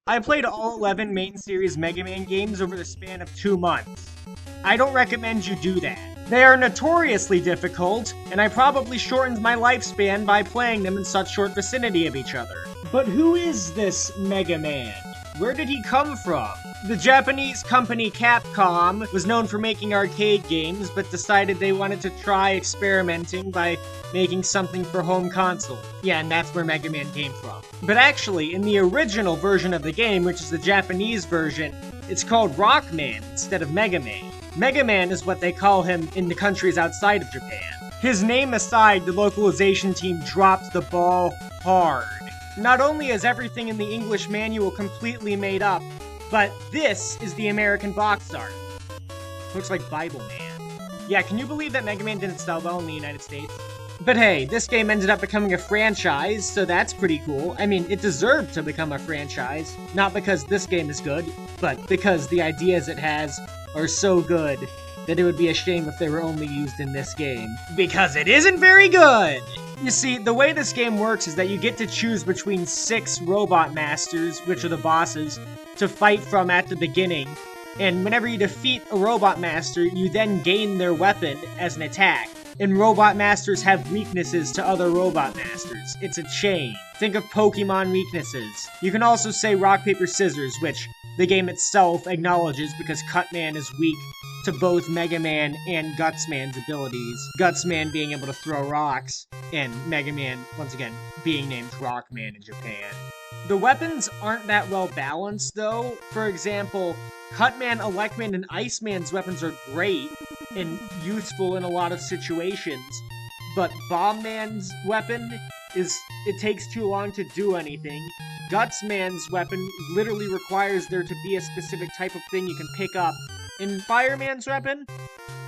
I played all 11 main series Mega Man games over the span of 2 months. I don't recommend you do that. They are notoriously difficult, and I probably shortened my lifespan by playing them in such short vicinity of each other. But who is this Mega Man? Where did he come from? The Japanese company Capcom was known for making arcade games, but decided they wanted to try experimenting by making something for home console. Yeah, and that's where Mega Man came from. But actually, in the original version of the game, which is the Japanese version, it's called Rockman instead of Mega Man. Mega Man is what they call him in the countries outside of Japan. His name aside, the localization team dropped the ball hard. Not only is everything in the English manual completely made up, but this is the American box art. Looks like Bible Man. Yeah, can you believe that Mega Man didn't sell well in the United States? But hey, this game ended up becoming a franchise, so that's pretty cool. I mean, it deserved to become a franchise. Not because this game is good, but because the ideas it has are so good that it would be a shame if they were only used in this game. Because it isn't very good! You see, the way this game works is that you get to choose between 6 Robot Masters, which are the bosses, to fight from at the beginning. And whenever you defeat a Robot Master, you then gain their weapon as an attack. And Robot Masters have weaknesses to other Robot Masters. It's a chain. Think of Pokemon weaknesses. You can also say rock, paper, scissors, which the game itself acknowledges because Cutman is weak to both Mega Man and Gutsman's abilities. Gutsman being able to throw rocks, and Mega Man, once again, being named Rockman in Japan. The weapons aren't that well balanced, though. For example, Cutman, Electman, and Iceman's weapons are great and useful in a lot of situations, but Bombman's weapon it takes too long to do anything. Gutsman's weapon literally requires there to be a specific type of thing you can pick up. And Fireman's weapon,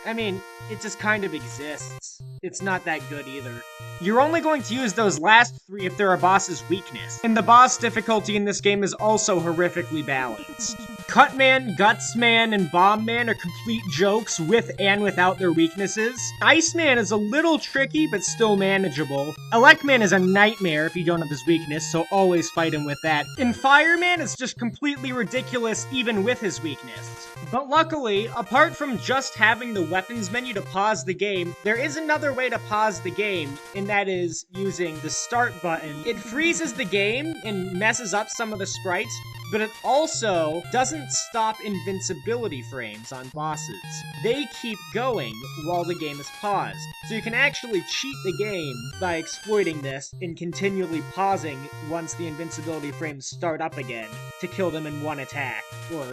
I mean, it just kind of exists. It's not that good either. You're only going to use those last 3 if they're a boss's weakness. And the boss difficulty in this game is also horrifically balanced. Cutman, Gutsman, and Bombman are complete jokes with and without their weaknesses. Iceman is a little tricky, but still manageable. Electman is a nightmare if you don't have his weakness, so always fight him with that. And Fireman is just completely ridiculous even with his weakness. But luckily, apart from just having the weapons menu to pause the game, there is another way to pause the game, and that is using the start button. It freezes the game and messes up some of the sprites, but it also doesn't stop invincibility frames on bosses. They keep going while the game is paused. So you can actually cheat the game by exploiting this and continually pausing once the invincibility frames start up again to kill them in one attack, or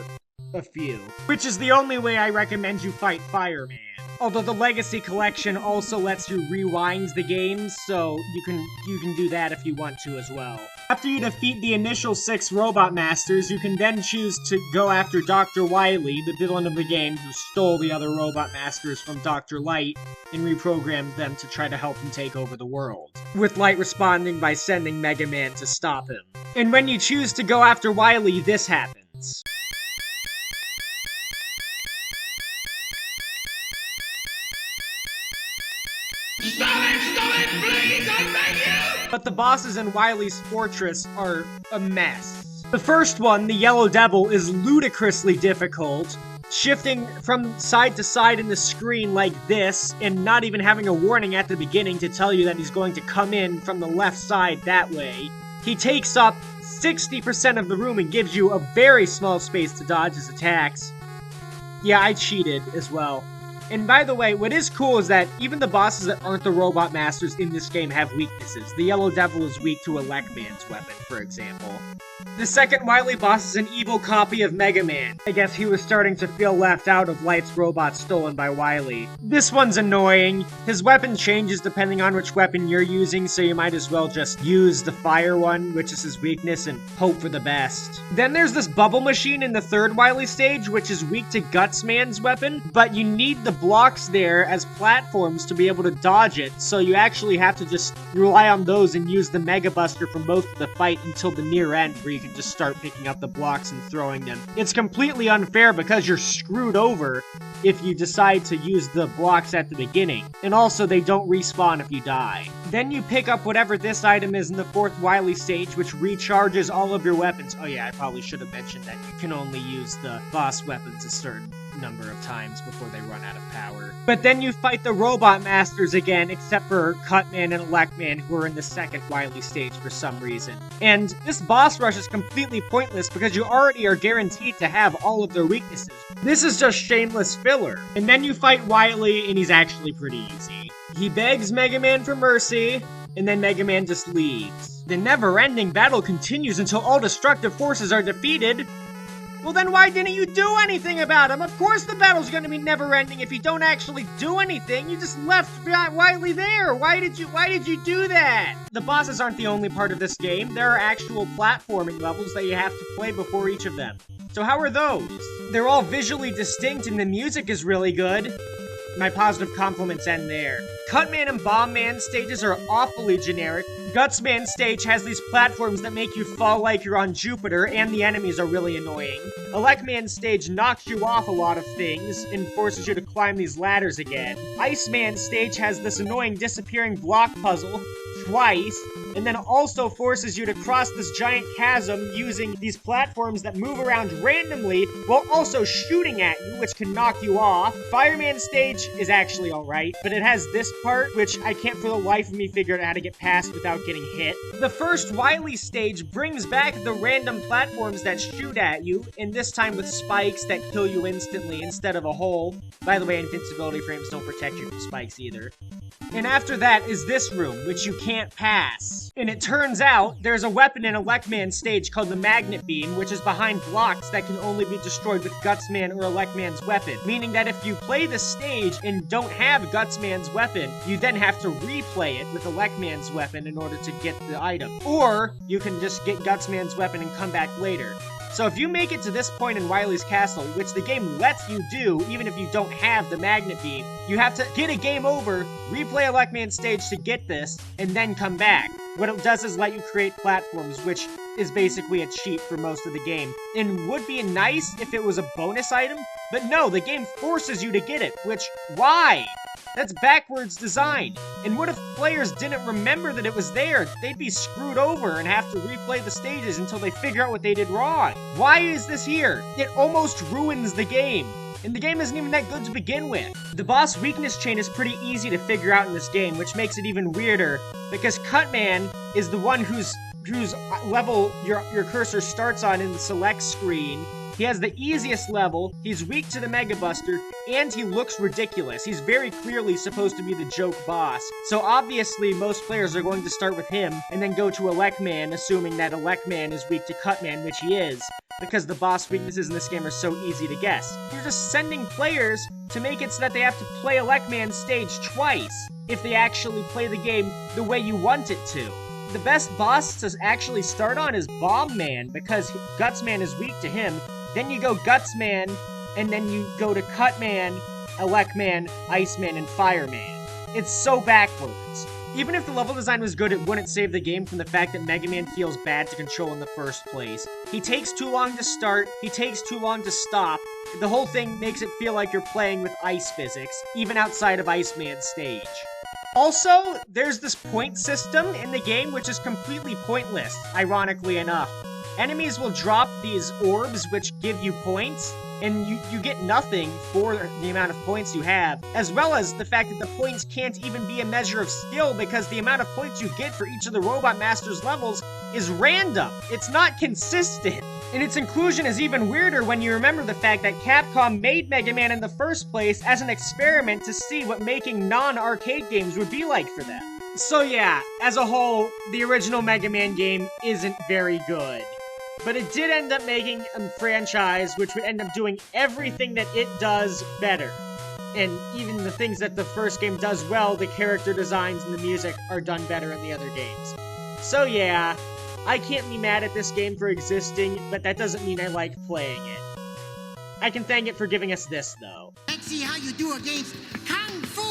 a few. Which is the only way I recommend you fight Fireman. Although the Legacy Collection also lets you rewind the games, so you can do that if you want to as well. After you defeat the initial 6 Robot Masters, you can then choose to go after Dr. Wily, the villain of the game who stole the other Robot Masters from Dr. Light and reprogrammed them to try to help him take over the world. With Light responding by sending Mega Man to stop him. And when you choose to go after Wily, this happens. Stop it, please, I beg you! But the bosses in Wily's fortress are a mess. The first one, the Yellow Devil, is ludicrously difficult, shifting from side to side in the screen like this, and not even having a warning at the beginning to tell you that he's going to come in from the left side that way. He takes up 60% of the room and gives you a very small space to dodge his attacks. Yeah, I cheated as well. And by the way, what is cool is that even the bosses that aren't the Robot Masters in this game have weaknesses. The Yellow Devil is weak to Electman's weapon, for example. The second Wily boss is an evil copy of Mega Man. I guess he was starting to feel left out of Light's robot stolen by Wily. This one's annoying. His weapon changes depending on which weapon you're using, so you might as well just use the fire one, which is his weakness, and hope for the best. Then there's this bubble machine in the third Wily stage, which is weak to Gutsman's weapon, but you need the blocks there as platforms to be able to dodge it, so you actually have to just rely on those and use the Mega Buster for most of the fight until the near end, where you can just start picking up the blocks and throwing them. It's completely unfair because you're screwed over if you decide to use the blocks at the beginning, and also they don't respawn if you die. Then you pick up whatever this item is in the 4th Wily stage, which recharges all of your weapons. Oh yeah, I probably should have mentioned that you can only use the boss weapons a certain number of times before they run out of power. But then you fight the Robot Masters again, except for Cutman and Electman, who are in the 2nd Wily stage for some reason. And this boss rush is completely pointless because you already are guaranteed to have all of their weaknesses. This is just shameless filler. And then you fight Wily, and he's actually pretty easy. He begs Mega Man for mercy, and then Mega Man just leaves. The never-ending battle continues until all destructive forces are defeated. Well, then why didn't you do anything about him? Of course the battle's gonna be never-ending if you don't actually do anything. You just left Wily there. Why did you do that? The bosses aren't the only part of this game. There are actual platforming levels that you have to play before each of them. So how are those? They're all visually distinct and the music is really good. My positive compliments end there. Cutman and Bombman stages are awfully generic. Gutsman stage has these platforms that make you fall like you're on Jupiter, and the enemies are really annoying. Electman stage knocks you off a lot of things and forces you to climb these ladders again. Iceman stage has this annoying disappearing block puzzle twice, and then also forces you to cross this giant chasm using these platforms that move around randomly while also shooting at you, which can knock you off. Fireman stage is actually alright, but it has this part, which I can't for the life of me figure out how to get past without getting hit. The first Wily stage brings back the random platforms that shoot at you, and this time with spikes that kill you instantly instead of a hole. By the way, invincibility frames don't protect you from spikes either. And after that is this room, which you can't pass. And it turns out, there's a weapon in Electman's stage called the Magnet Beam, which is behind blocks that can only be destroyed with Gutsman or Electman's weapon. Meaning that if you play the stage and don't have Gutsman's weapon, you then have to replay it with Electman's weapon in order to get the item. Or, you can just get Gutsman's weapon and come back later. So if you make it to this point in Wily's Castle, which the game lets you do even if you don't have the Magnet Beam, you have to get a game over, replay Electman's stage to get this, and then come back. What it does is let you create platforms, which is basically a cheat for most of the game. And would be nice if it was a bonus item, but no, the game forces you to get it, which, why? That's backwards design. And what if players didn't remember that it was there? They'd be screwed over and have to replay the stages until they figure out what they did wrong. Why is this here? It almost ruins the game. And the game isn't even that good to begin with. The boss weakness chain is pretty easy to figure out in this game, which makes it even weirder, because Cutman is the one whose level your cursor starts on in the select screen. He has the easiest level, he's weak to the Mega Buster, and he looks ridiculous. He's very clearly supposed to be the joke boss. So obviously most players are going to start with him, and then go to Electman, assuming that Electman is weak to Cutman, which he is, because the boss weaknesses in this game are so easy to guess. You're just sending players to make it so that they have to play Electman's stage twice, if they actually play the game the way you want it to. The best boss to actually start on is Bombman, because Gutsman is weak to him. Then you go Gutsman, and then you go to Cutman, Electman, Iceman, and Fireman. It's so backwards. Even if the level design was good, it wouldn't save the game from the fact that Mega Man feels bad to control in the first place. He takes too long to start, he takes too long to stop. The whole thing makes it feel like you're playing with ice physics, even outside of Iceman's stage. Also, there's this point system in the game which is completely pointless, ironically enough. Enemies will drop these orbs which give you points, and you get nothing for the amount of points you have, as well as the fact that the points can't even be a measure of skill because the amount of points you get for each of the Robot Master's levels is random. It's not consistent. And its inclusion is even weirder when you remember the fact that Capcom made Mega Man in the first place as an experiment to see what making non-arcade games would be like for them. So yeah, as a whole, the original Mega Man game isn't very good. But it did end up making a franchise which would end up doing everything that it does better. And even the things that the first game does well, the character designs and the music are done better in the other games. So yeah, I can't be mad at this game for existing, but that doesn't mean I like playing it. I can thank it for giving us this, though. Let's see how you do against Kung Fu